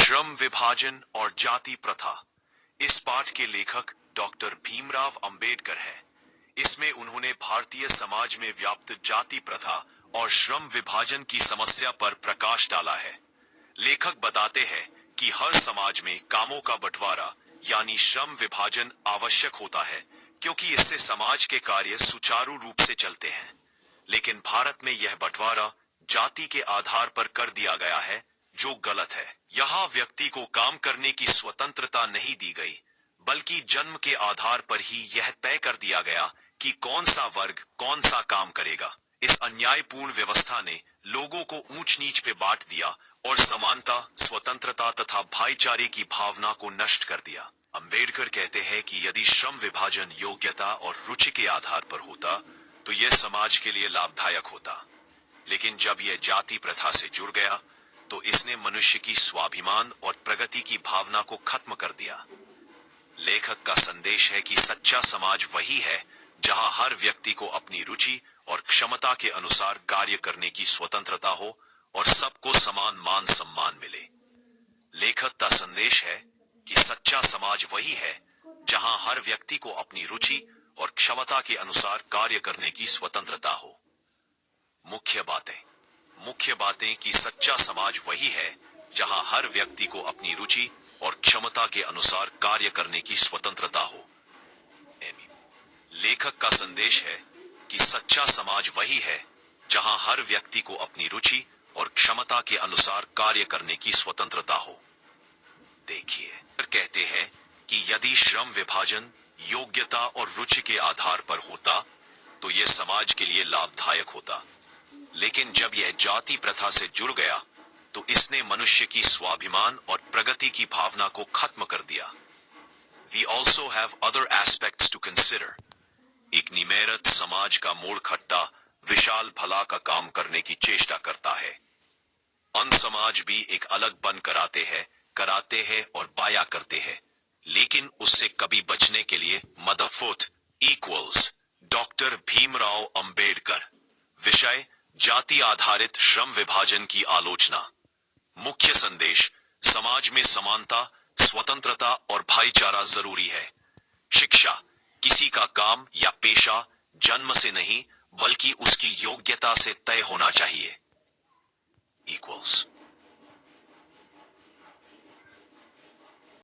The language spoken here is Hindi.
श्रम विभाजन और जाति प्रथा। इस पाठ के लेखक डॉक्टर भीमराव अंबेडकर हैं। इसमें उन्होंने भारतीय समाज में व्याप्त जाति प्रथा और श्रम विभाजन की समस्या पर प्रकाश डाला है। लेखक बताते हैं कि हर समाज में कामों का बंटवारा यानी श्रम विभाजन आवश्यक होता है, क्योंकि इससे समाज के कार्य सुचारू रूप से चलते हैं। लेकिन भारत में यह बंटवारा जाति के आधार पर कर दिया गया है, जो गलत है। यहाँ व्यक्ति को काम करने की स्वतंत्रता नहीं दी गई, बल्कि जन्म के आधार पर ही यह तय कर दिया गया कि कौन सा वर्ग कौन सा काम करेगा। इस अन्यायपूर्ण व्यवस्था ने लोगों को ऊंच नीच पे बांट दिया और समानता, स्वतंत्रता तथा भाईचारे की भावना को नष्ट कर दिया। अंबेडकर कहते हैं कि यदि श्रम विभाजन योग्यता और रुचि के आधार पर होता तो यह समाज के लिए लाभदायक होता। लेकिन जब यह जाति प्रथा से जुड़ गया तो इसने मनुष्य की स्वाभिमान और प्रगति की भावना को खत्म कर दिया। लेखक का संदेश है कि सच्चा समाज वही है जहां हर व्यक्ति को अपनी रुचि और क्षमता के अनुसार कार्य करने की स्वतंत्रता हो और सबको समान मान सम्मान मिले। लेखक का संदेश है कि सच्चा समाज वही है जहां हर व्यक्ति को अपनी रुचि और क्षमता के अनुसार कार्य करने की स्वतंत्रता हो। मुख्य बातें कि सच्चा समाज वही है जहां हर व्यक्ति को अपनी रुचि और क्षमता के अनुसार कार्य करने की स्वतंत्रता हो। लेखक का संदेश है कि सच्चा समाज वही है जहां हर व्यक्ति को अपनी रुचि और क्षमता के अनुसार कार्य करने की स्वतंत्रता हो। देखिए, कहते हैं कि यदि श्रम विभाजन योग्यता और रुचि के आधार पर होता तो यह समाज के लिए लाभदायक होता। लेकिन जब यह जाति प्रथा से जुड़ गया तो इसने मनुष्य की स्वाभिमान और प्रगति की भावना को खत्म कर दिया। We also have other aspects to consider. एक निमेरत समाज का मोड़ खट्टा विशाल भला का काम करने की चेष्टा करता है। अन्य समाज भी एक अलग बन कराते हैं और पाया करते हैं, लेकिन उससे कभी बचने के लिए मदद इक्वल्स। डॉक्टर भीमराव अंबेडकर। विषय जाति आधारित श्रम विभाजन की आलोचना। मुख्य संदेश समाज में समानता, स्वतंत्रता और भाईचारा जरूरी है। शिक्षा किसी का काम या पेशा जन्म से नहीं बल्कि उसकी योग्यता से तय होना चाहिए। इक्वल्स।